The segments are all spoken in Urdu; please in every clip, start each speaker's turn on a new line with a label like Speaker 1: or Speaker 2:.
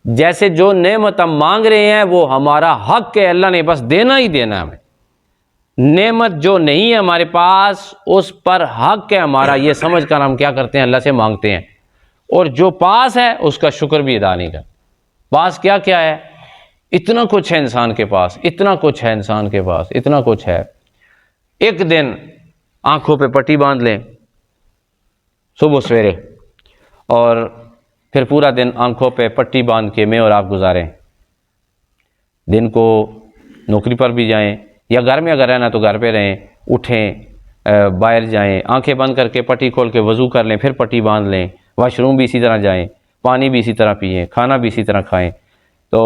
Speaker 1: جیسے جو نعمت ہم مانگ رہے ہیں وہ ہمارا حق ہے، اللہ نے بس دینا ہی دینا ہے ہمیں۔ نعمت جو نہیں ہے ہمارے پاس اس پر حق ہے ہمارا، یہ سمجھ کر ہم کیا کرتے ہیں؟ اللہ سے مانگتے ہیں۔ اور جو پاس ہے اس کا شکر بھی ادا نہیں کرتے۔ پاس کیا کیا ہے؟ اتنا کچھ ہے انسان کے پاس، اتنا کچھ ہے انسان کے پاس، اتنا کچھ ہے۔ ایک دن آنکھوں پہ پٹی باندھ لیں صبح سویرے، اور پھر پورا دن آنکھوں پہ پٹی باندھ کے میں اور آپ گزاریں۔ دن کو نوکری پر بھی جائیں، یا گھر میں اگر رہنا تو گھر پہ رہیں، اٹھیں باہر جائیں، آنکھیں بند کر کے پٹی کھول کے وضو کر لیں، پھر پٹی باندھ لیں، واش روم بھی اسی طرح جائیں، پانی بھی اسی طرح پئیں، کھانا بھی اسی طرح کھائیں۔ تو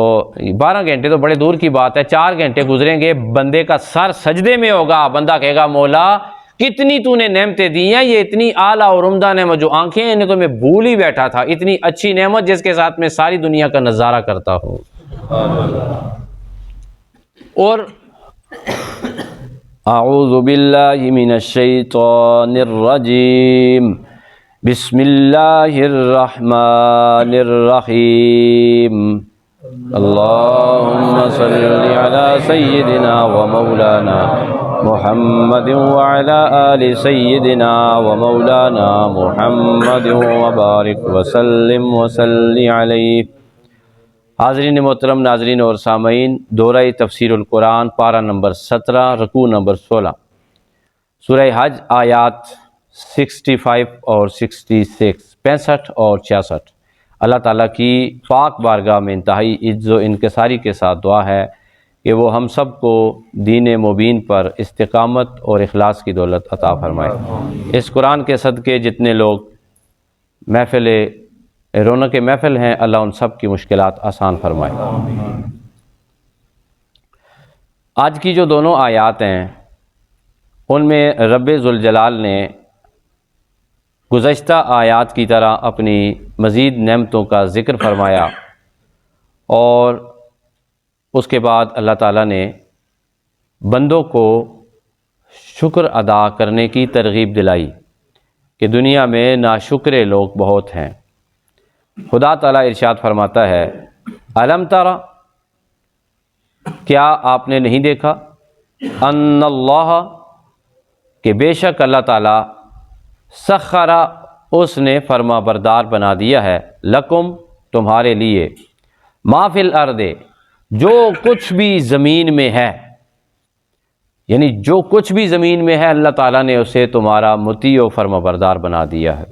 Speaker 1: 12 گھنٹے تو بڑے دور کی بات ہے، 4 گھنٹے گزریں گے، بندے کا سر سجدے میں ہوگا، بندہ کہے گا مولا کتنی تو نے نعمتیں دی ہیں، یہ اتنی اعلیٰ اور عمدہ نعمت جو آنکھیں ہیں انہیں تو میں بھول ہی بیٹھا تھا، اتنی اچھی نعمت جس کے ساتھ میں ساری دنیا کا نظارہ کرتا ہوں۔ اور اعوذ باللہ من الشیطان الرجیم، بسم اللہ الرحمن الرحیم، اللہم صلی علی سیدنا و مولانا محمد وعلی آل سیدنا و مولانا محمد وبارک وسلم وصلی علیہ۔ حاضرین محترم، ناظرین اور سامعین، دورہ تفسیر القرآن پارہ نمبر 17 رکوع نمبر 16، سورہ حج آیات 65 اور 66، 65 اور 66۔ اللہ تعالیٰ کی پاک بارگاہ میں انتہائی عجز و انکساری کے ساتھ دعا ہے کہ وہ ہم سب کو دین مبین پر استقامت اور اخلاص کی دولت عطا فرمائے۔ اس قرآن کے صدقے جتنے لوگ محفل رونق محفل ہیں، اللہ ان سب کی مشکلات آسان فرمائے۔ آج کی جو دونوں آیات ہیں ان میں رب ذوالجلال نے گزشتہ آیات کی طرح اپنی مزید نعمتوں کا ذکر فرمایا، اور اس کے بعد اللہ تعالیٰ نے بندوں کو شکر ادا کرنے کی ترغیب دلائی کہ دنیا میں ناشکرے لوگ بہت ہیں۔ خدا تعالیٰ ارشاد فرماتا ہے، الم تری، کیا آپ نے نہیں دیکھا، ان اللہ، کہ بے شک اللہ تعالیٰ، سخر، اس نے فرما بردار بنا دیا ہے، لکم، تمہارے لیے، ما فی الارض، جو کچھ بھی زمین میں ہے، یعنی جو کچھ بھی زمین میں ہے اللہ تعالیٰ نے اسے تمہارا مطیع و فرما بردار بنا دیا ہے۔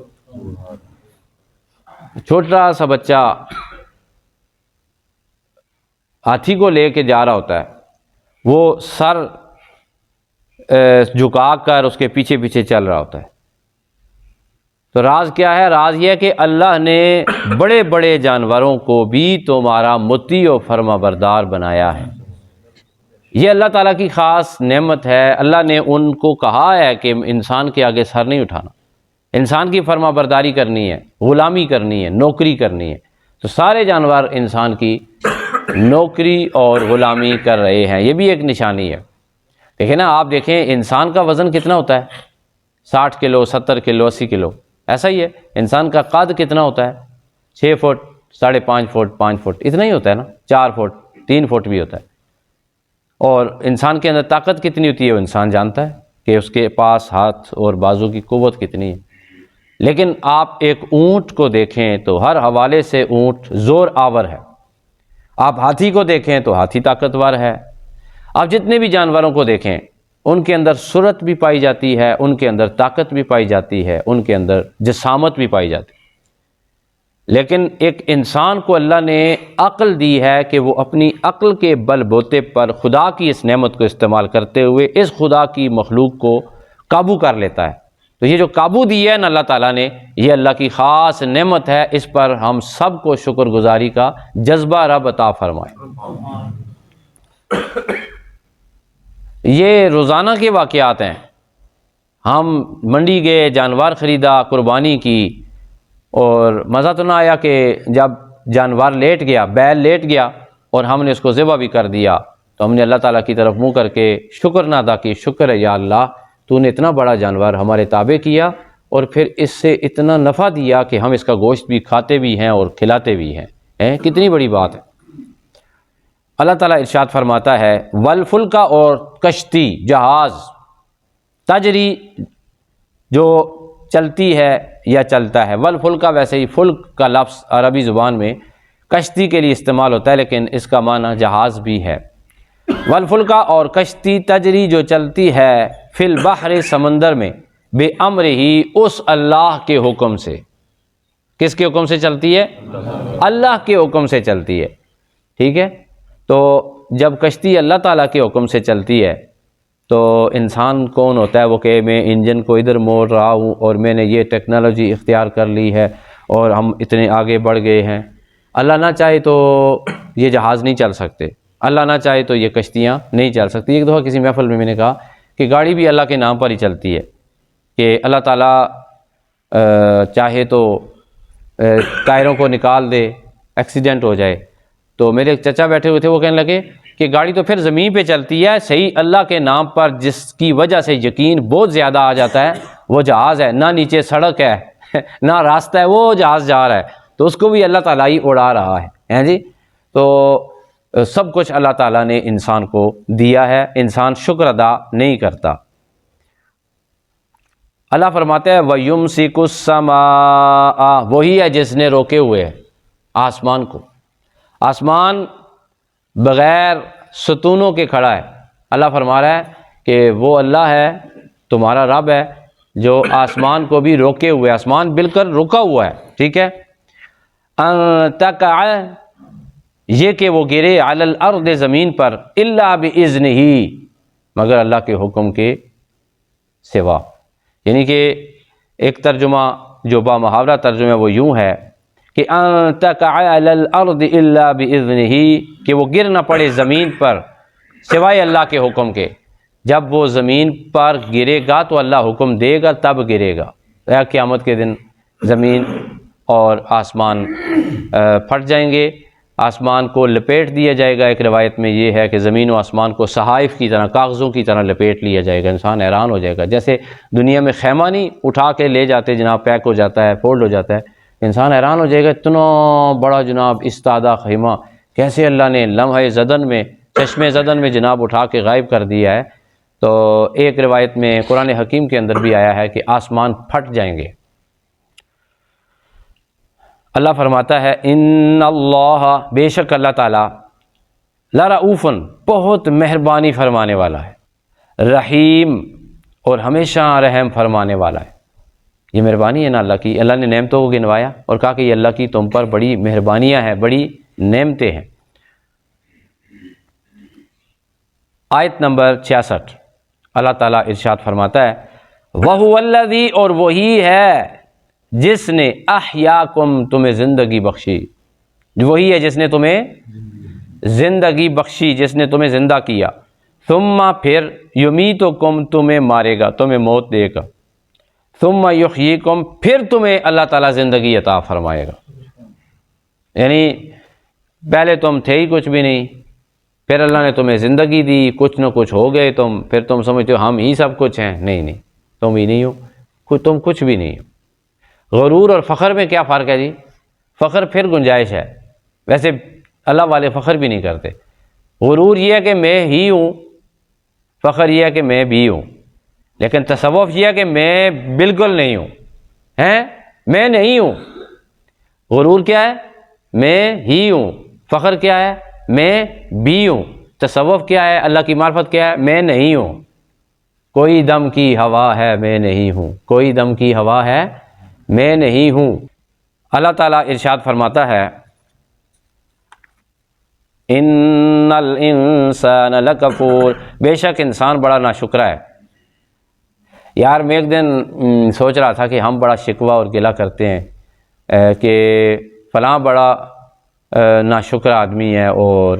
Speaker 1: چھوٹا سا بچہ ہاتھی کو لے کے جا رہا ہوتا ہے، وہ سر جھکا کر اس کے پیچھے پیچھے چل رہا ہوتا ہے۔ تو راز کیا ہے؟ راز یہ ہے کہ اللہ نے بڑے بڑے جانوروں کو بھی تمہارا مطیع و فرما بردار بنایا ہے۔ یہ اللہ تعالیٰ کی خاص نعمت ہے۔ اللہ نے ان کو کہا ہے کہ انسان کے آگے سر نہیں اٹھانا، انسان کی فرما برداری کرنی ہے، غلامی کرنی ہے، نوکری کرنی ہے۔ تو سارے جانور انسان کی نوکری اور غلامی کر رہے ہیں، یہ بھی ایک نشانی ہے۔ دیکھیں نا، آپ دیکھیں انسان کا وزن کتنا ہوتا ہے، 60 کلو، 70 کلو، 80 کلو، ایسا ہی ہے۔ انسان کا قد کتنا ہوتا ہے، 6 فٹ، 5.5 فٹ، 5 فٹ، اتنا ہی ہوتا ہے نا، 4 فٹ، 3 فٹ بھی ہوتا ہے۔ اور انسان کے اندر طاقت کتنی ہوتی ہے وہ انسان جانتا ہے کہ اس کے پاس ہاتھ اور بازو کی قوت کتنی ہے۔ لیکن آپ ایک اونٹ کو دیکھیں تو ہر حوالے سے اونٹ زور آور ہے۔ آپ ہاتھی کو دیکھیں تو ہاتھی طاقتور ہے۔ آپ جتنے بھی جانوروں کو دیکھیں ان کے اندر سرعت بھی پائی جاتی ہے، ان کے اندر طاقت بھی پائی جاتی ہے، ان کے اندر جسامت بھی پائی جاتی ہے۔ لیکن ایک انسان کو اللہ نے عقل دی ہے کہ وہ اپنی عقل کے بل بوتے پر خدا کی اس نعمت کو استعمال کرتے ہوئے اس خدا کی مخلوق کو قابو کر لیتا ہے۔ تو یہ جو قابو دیا ہے نا اللہ تعالیٰ نے، یہ اللہ کی خاص نعمت ہے، اس پر ہم سب کو شکر گزاری کا جذبہ رب عطا فرمائے۔ یہ روزانہ کے واقعات ہیں۔ ہم منڈی گئے، جانور خریدا، قربانی کی، اور مزہ تو نہ آیا کہ جب جانور لیٹ گیا، بیل لیٹ گیا اور ہم نے اس کو ذبح بھی کر دیا، تو ہم نے اللہ تعالیٰ کی طرف منہ کر کے شکر نہ ادا کی، شکر ہے یا اللہ، تو نے اتنا بڑا جانور ہمارے تابع کیا اور پھر اس سے اتنا نفع دیا کہ ہم اس کا گوشت بھی کھاتے بھی ہیں اور کھلاتے بھی ہیں۔ کتنی بڑی بات ہے۔ اللہ تعالیٰ ارشاد فرماتا ہے والفلک، اور کشتی، جہاز، تجری جو چلتی ہے یا چلتا ہے، والفلک ویسے ہی فلک کا لفظ عربی زبان میں کشتی کے لیے استعمال ہوتا ہے، لیکن اس کا معنی جہاز بھی ہے۔ والفلک، اور کشتی، تجری جو چلتی ہے، فی البحر، سمندر میں، بے امر ہی، اس اللہ کے حکم سے۔ کس کے حکم سے چلتی ہے؟ اللہ کے حکم سے چلتی ہے، ٹھیک ہے۔ تو جب کشتی اللہ تعالیٰ کے حکم سے چلتی ہے تو انسان کون ہوتا ہے وہ کہ میں انجن کو ادھر موڑ رہا ہوں اور میں نے یہ ٹیکنالوجی اختیار کر لی ہے اور ہم اتنے آگے بڑھ گئے ہیں۔ اللہ نہ چاہے تو یہ جہاز نہیں چل سکتے، اللہ نہ چاہے تو یہ کشتیاں نہیں چل سکتی۔ ایک دفعہ کسی محفل میں نے کہا کہ گاڑی بھی اللہ کے نام پر ہی چلتی ہے، کہ اللہ تعالیٰ چاہے تو ٹائروں کو نکال دے، ایکسیڈنٹ ہو جائے۔ تو میرے ایک چچا بیٹھے ہوئے تھے، وہ کہنے لگے کہ گاڑی تو پھر زمین پہ چلتی ہے، صحیح اللہ کے نام پر جس کی وجہ سے یقین بہت زیادہ آ جاتا ہے وہ جہاز ہے، نہ نیچے سڑک ہے نہ راستہ ہے، وہ جہاز جا رہا ہے تو اس کو بھی اللہ تعالیٰ ہی اڑا رہا ہے جی۔ تو سب کچھ اللہ تعالیٰ نے انسان کو دیا ہے، انسان شکر ادا نہیں کرتا۔ اللہ فرماتا ہے وَيُمْسِكُ السَّمَاءَ، وہی ہے جس نے روکے ہوئے ہے آسمان کو۔ آسمان بغیر ستونوں کے کھڑا ہے۔ اللہ فرما رہا ہے کہ وہ اللہ ہے، تمہارا رب ہے جو آسمان کو بھی روکے ہوئے، آسمان بالکل رکا ہوا ہے، ٹھیک ہے۔ أَن تَقَعَ، یہ کہ وہ گرے، عَلَى الْأَرْضِ، زمین پر، إِلَّا بِإِذْنِهِ، مگر اللہ کے حکم کے سوا۔ یعنی کہ ایک ترجمہ جو با محاورہ ترجمہ وہ یوں ہے کہ أَن تَقَعَ عَلَى الْأَرْضِ إِلَّا بِإِذْنِهِ، کہ وہ گر نہ پڑے زمین پر سوائے اللہ کے حکم کے۔ جب وہ زمین پر گرے گا تو اللہ حکم دے گا تب گرے گا۔ قیامت کے دن زمین اور آسمان پھٹ جائیں گے، آسمان کو لپیٹ دیا جائے گا۔ ایک روایت میں یہ ہے کہ زمین و آسمان کو صحائف کی طرح، کاغذوں کی طرح لپیٹ لیا جائے گا۔ انسان حیران ہو جائے گا، جیسے دنیا میں خیمہ نہیں اٹھا کے لے جاتے جناب، پیک ہو جاتا ہے، فولڈ ہو جاتا ہے، انسان حیران ہو جائے گا اتنا بڑا جناب استادہ خیمہ کیسے اللہ نے لمحہ زدن میں، چشمے زدن میں جناب اٹھا کے غائب کر دیا ہے۔ تو ایک روایت میں قرآن حکیم کے اندر بھی آیا ہے کہ آسمان پھٹ جائیں گے۔ اللہ فرماتا ہے ان اللہ، بے شک اللہ تعالیٰ، لرؤوف، بہت مہربانی فرمانے والا ہے، رحیم، اور ہمیشہ رحم فرمانے والا ہے۔ یہ مہربانی ہے نا اللہ کی، اللہ نے نعمتوں کو گنوایا اور کہا کہ یہ اللہ کی تم پر بڑی مہربانیاں ہیں، بڑی نعمتیں ہیں۔ آیت نمبر 66، اللہ تعالیٰ ارشاد فرماتا ہے وَهُوَ الَّذِي، اور وہی ہے جس نے احیاکم، تمہیں زندگی بخشی، وہی ہے جس نے تمہیں زندگی بخشی، جس نے تمہیں زندہ کیا، ثم، پھر، یمیتکم، تمہیں مارے گا، تمہیں موت دے گا، ثم یحییکم، پھر تمہیں اللہ تعالیٰ زندگی عطا فرمائے گا۔ یعنی پہلے تم تھے ہی کچھ بھی نہیں، پھر اللہ نے تمہیں زندگی دی، کچھ نہ کچھ ہو گئے تم، پھر تم سمجھتے ہو ہم ہی سب کچھ ہیں۔ نہیں، تم ہی نہیں ہو، تم کچھ بھی نہیں ہو۔ غرور اور فخر میں کیا فرق ہے جی؟ فخر پھر گنجائش ہے، ویسے اللہ والے فخر بھی نہیں کرتے۔ غرور یہ ہے کہ میں ہی ہوں، فخر یہ ہے کہ میں بھی ہوں، لیکن تصوف یہ ہے کہ میں بالکل نہیں ہوں، میں نہیں ہوں۔ غرور کیا ہے؟ میں ہی ہوں۔ فخر کیا ہے؟ میں بھی ہوں۔ تصوف کیا ہے؟ اللہ کی معرفت کیا ہے؟ میں نہیں ہوں۔ کوئی دم کی ہوا ہے میں نہیں ہوں، کوئی دم کی ہوا ہے میں نہیں ہوں۔ اللہ تعالیٰ ارشاد فرماتا ہے ان الانسان لکفور، بے شک انسان بڑا ناشکرا ہے۔ یار میں ایک دن سوچ رہا تھا کہ ہم بڑا شکوہ اور گلہ کرتے ہیں کہ فلاں بڑا ناشکر آدمی ہے اور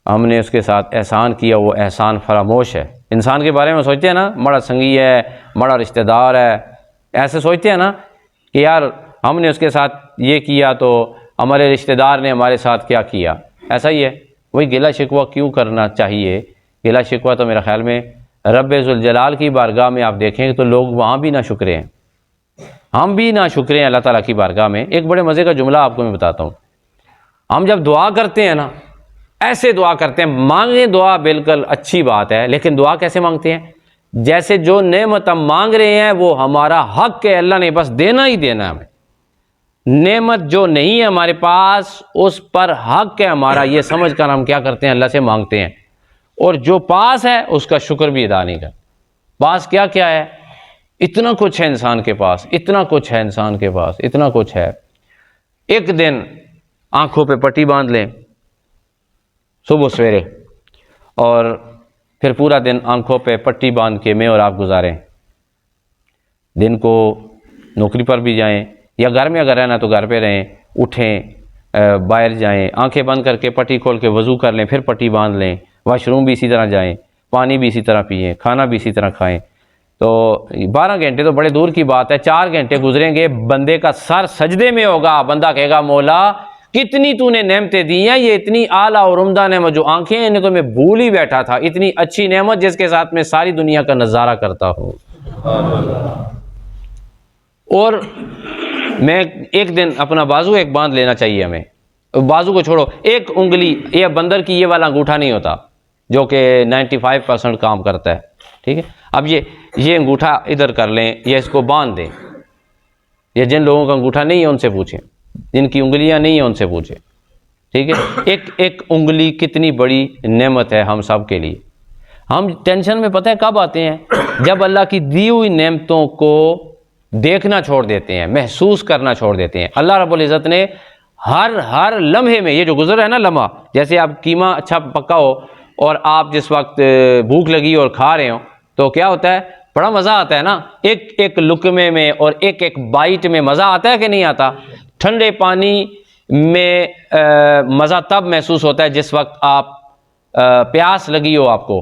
Speaker 1: ہم نے اس کے ساتھ احسان کیا، وہ احسان فراموش ہے۔ انسان کے بارے میں سوچتے ہیں نا، بڑا سنگی ہے، بڑا رشتہ دار ہے، ایسے سوچتے ہیں نا کہ یار ہم نے اس کے ساتھ یہ کیا تو ہمارے رشتہ دار نے ہمارے ساتھ کیا کیا۔ ایسا ہی ہے، وہی گلہ شکوہ کیوں کرنا چاہیے؟ گلہ شکوہ تو میرے خیال میں رب ذوالجلال کی بارگاہ میں آپ دیکھیں تو لوگ وہاں بھی نہ شکرے ہیں، ہم بھی نہ شکرے ہیں اللہ تعالیٰ کی بارگاہ میں۔ ایک بڑے مزے کا جملہ آپ کو میں بتاتا ہوں۔ ہم جب دعا کرتے ہیں نا ایسے دعا کرتے ہیں، مانگیں دعا بالکل اچھی بات ہے، لیکن دعا کیسے مانگتے ہیں؟ جیسے جو نعمت ہم مانگ رہے ہیں وہ ہمارا حق ہے، اللہ نے بس دینا ہی دینا ہے ہمیں۔ نعمت جو نہیں ہے ہمارے پاس اس پر حق ہے ہمارا، یہ سمجھ کر ہم کیا کرتے ہیں؟ اللہ سے مانگتے ہیں، اور جو پاس ہے اس کا شکر بھی ادا نہیں کرتے۔ پاس کیا کیا ہے؟ اتنا کچھ ہے انسان کے پاس، اتنا کچھ ہے انسان کے پاس، اتنا کچھ ہے۔ ایک دن آنکھوں پہ پٹی باندھ لیں صبح سویرے، اور پھر پورا دن آنکھوں پہ پٹی باندھ کے میں اور آپ گزاریں۔ دن کو نوکری پر بھی جائیں، یا گھر میں اگر رہنا تو گھر پہ رہیں، اٹھیں باہر جائیں، آنکھیں بند کر کے پٹی کھول کے وضو کر لیں، پھر پٹی باندھ لیں، واش روم بھی اسی طرح جائیں، پانی بھی اسی طرح پئیں، کھانا بھی اسی طرح کھائیں۔ تو 12 گھنٹے تو بڑے دور کی بات ہے، 4 گھنٹے گزریں گے، بندے کا سر سجدے میں ہوگا، بندہ کہے گا مولا کتنی تو نے نعمتیں دی ہیں، یہ اتنی اعلیٰ اور عمدہ نعمت جو آنکھیں ہیں انہیں تو میں بھول ہی بیٹھا تھا، اتنی اچھی نعمت جس کے ساتھ میں ساری دنیا کا نظارہ کرتا ہوں۔ اور میں ایک دن اپنا بازو ایک باندھ لینا چاہیے ہمیں، بازو کو چھوڑو، ایک انگلی، یہ بندر کی یہ والا انگوٹھا نہیں ہوتا جو کہ 95% کام کرتا ہے، ٹھیک ہے؟ اب یہ انگوٹھا ادھر کر لیں یا اس کو باندھ دیں، یہ جن لوگوں کا انگوٹھا نہیں ہے ان سے پوچھیں، جن کی انگلیاں نہیں ہیں ان سے پوچھیں، ٹھیک ہے؟ ایک انگلی کتنی بڑی نعمت ہے ہم سب کے لیے۔ ہم ٹینشن میں پتہ ہے کب آتے ہیں؟ جب اللہ کی دی ہوئی نعمتوں کو دیکھنا چھوڑ دیتے ہیں، محسوس کرنا چھوڑ دیتے ہیں۔ اللہ رب العزت نے ہر لمحے میں، یہ جو گزر ہے نا لمحہ، جیسے آپ قیمہ اچھا پکا ہو اور آپ جس وقت بھوک لگی اور کھا رہے ہو تو کیا ہوتا ہے؟ بڑا مزہ آتا ہے نا، ایک لقمے میں اور ایک بائٹ میں مزہ آتا ہے کہ نہیں آتا؟ ٹھنڈے پانی میں مزہ تب محسوس ہوتا ہے جس وقت آپ پیاس لگی ہو آپ کو،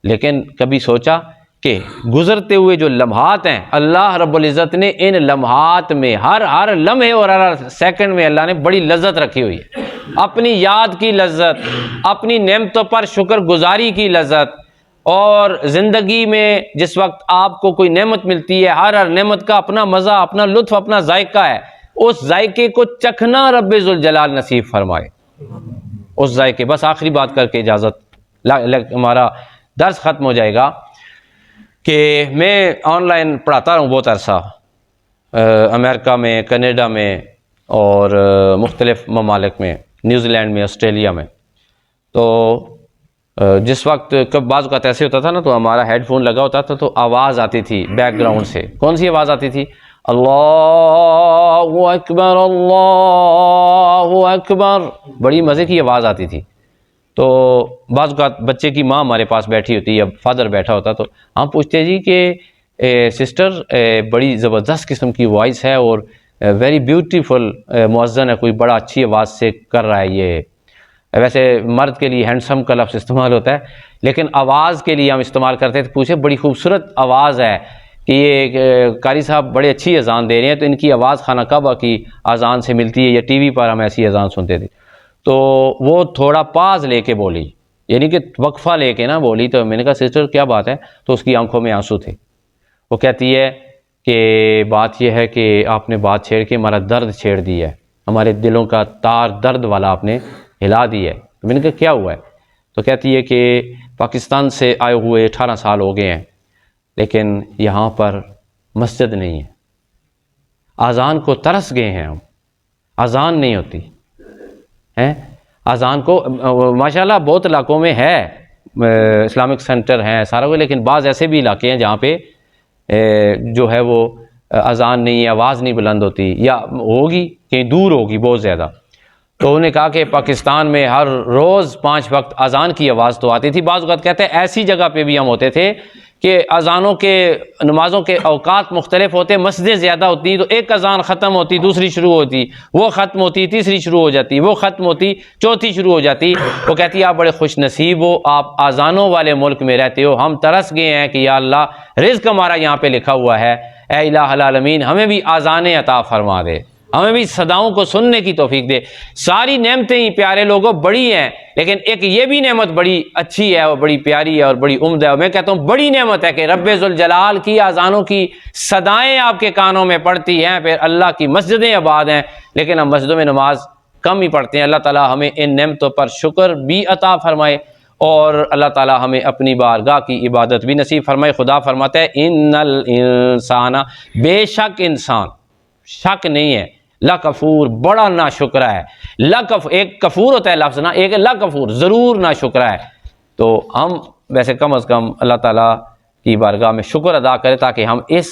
Speaker 1: لیکن کبھی سوچا کہ گزرتے ہوئے جو لمحات ہیں اللہ رب العزت نے ان لمحات میں ہر لمحے اور ہر سیکنڈ میں اللہ نے بڑی لذت رکھی ہوئی ہے، اپنی یاد کی لذت، اپنی نعمتوں پر شکر گزاری کی لذت، اور زندگی میں جس وقت آپ کو کوئی نعمت ملتی ہے ہر نعمت کا اپنا مزہ، اپنا لطف، اپنا ذائقہ ہے، اس ذائقے کو چکھنا رب ذوالجلال نصیب فرمائے، اس ذائقے۔ بس آخری بات کر کے اجازت، ہمارا درس ختم ہو جائے گا، کہ میں آن لائن پڑھاتا رہا ہوں بہت عرصہ، امریکہ میں، کینیڈا میں اور مختلف ممالک میں، نیوزی لینڈ میں، آسٹریلیا میں۔ تو جس وقت بعض اوقات ایسے ہوتا تھا نا تو ہمارا ہیڈ فون لگا ہوتا تھا تو آواز آتی تھی بیک گراؤنڈ سے، کون سی آواز آتی تھی؟ اللہ اکبر، اللہ اکبر، بڑی مزے کی آواز آتی تھی۔ تو بعض اوقات بچے کی ماں ہمارے پاس بیٹھی ہوتی یا فادر بیٹھا ہوتا تو ہم پوچھتے جی کہ سسٹر بڑی زبردست قسم کی وائس ہے اور ویری بیوٹیفل مؤذن ہے، کوئی بڑا اچھی آواز سے کر رہا ہے، یہ ویسے مرد کے لیے ہینڈسم کا لفظ استعمال ہوتا ہے لیکن آواز کے لیے ہم استعمال کرتے ہیں، تو پوچھے بڑی خوبصورت آواز ہے کہ یہ قاری صاحب بڑے اچھی اذان دے رہے ہیں، تو ان کی آواز خانہ کعبہ کی اذان سے ملتی ہے یا ٹی وی پر ہم ایسی اذان سنتے تھے؟ تو وہ تھوڑا پاز لے کے بولی، یعنی کہ وقفہ لے کے نہ بولی، تو میں نے کہا سسٹر کیا بات ہے؟ تو اس کی آنکھوں میں آنسو تھے۔ وہ کہتی ہے کہ بات یہ ہے کہ آپ نے بات چھیڑ کے ہمارا درد چھیڑ دیا ہے، ہمارے دلوں کا تار درد والا آپ نے ہلا دی ہے۔ تو میں نے کہا کیا ہوا ہے؟ تو کہتی ہے کہ پاکستان سے آئے ہوئے 18 سال ہو گئے ہیں لیکن یہاں پر مسجد نہیں ہے، اذان کو ترس گئے ہیں ہم، اذان نہیں ہوتی ہے، اذان کو ماشاءاللہ بہت علاقوں میں ہے، اسلامک سینٹر ہیں سارا کوئی، لیکن بعض ایسے بھی علاقے ہیں جہاں پہ جو ہے وہ اذان نہیں ہے، آواز نہیں بلند ہوتی، یا ہوگی کہیں دور ہوگی بہت زیادہ۔ تو انہوں نے کہا کہ پاکستان میں ہر روز 5 وقت اذان کی آواز تو آتی تھی، بعض اوقات کہتے ہیں ایسی جگہ پہ بھی ہم ہوتے تھے کہ اذانوں کے نمازوں کے اوقات مختلف ہوتے، مسجدیں زیادہ ہوتی تو ایک اذان ختم ہوتی دوسری شروع ہوتی، وہ ختم ہوتی تیسری شروع ہو جاتی، وہ ختم ہوتی چوتھی شروع ہو جاتی۔ وہ کہتی آپ بڑے خوش نصیب ہو، آپ اذانوں والے ملک میں رہتے ہو، ہم ترس گئے ہیں کہ یا اللہ رزق ہمارا یہاں پہ لکھا ہوا ہے، اے الہ العالمین ہمیں بھی اذانیں عطا فرما دے، ہمیں بھی صداؤں کو سننے کی توفیق دے۔ ساری نعمتیں ہی پیارے لوگوں بڑی ہیں، لیکن ایک یہ بھی نعمت بڑی اچھی ہے اور بڑی پیاری ہے اور بڑی عمدہ ہے، اور میں کہتا ہوں بڑی نعمت ہے کہ رب ذوالجلال کی اذانوں کی صدائیں آپ کے کانوں میں پڑتی ہیں، پھر اللہ کی مسجدیں آباد ہیں، لیکن ہم مسجدوں میں نماز کم ہی پڑھتے ہیں۔ اللہ تعالیٰ ہمیں ان نعمتوں پر شکر بھی عطا فرمائے اور اللہ تعالیٰ ہمیں اپنی بارگاہ کی عبادت بھی نصیب فرمائے۔ خدا فرماتا ہے ان الانسان، بے شک انسان، شک نہیں ہے، لکفور، بڑا ناشکرہ ہے۔ ایک کفور ہوتا ہے لفظ نا، ایک لکفور، ضرور ناشکرہ ہے۔ تو ہم ویسے کم از کم اللہ تعالیٰ کی بارگاہ میں شکر ادا کریں تاکہ ہم اس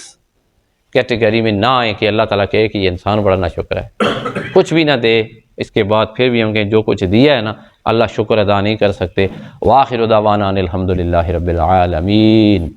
Speaker 1: کیٹیگری میں نہ آئیں کہ اللہ تعالیٰ کہے کہ یہ انسان بڑا ناشکر ہے، کچھ بھی نہ دے، اس کے بعد پھر بھی ہم کہیں جو کچھ دیا ہے نا اللہ شکر ادا نہیں کر سکتے۔ وآخر دعوانا ان الحمد للہ رب العالمین۔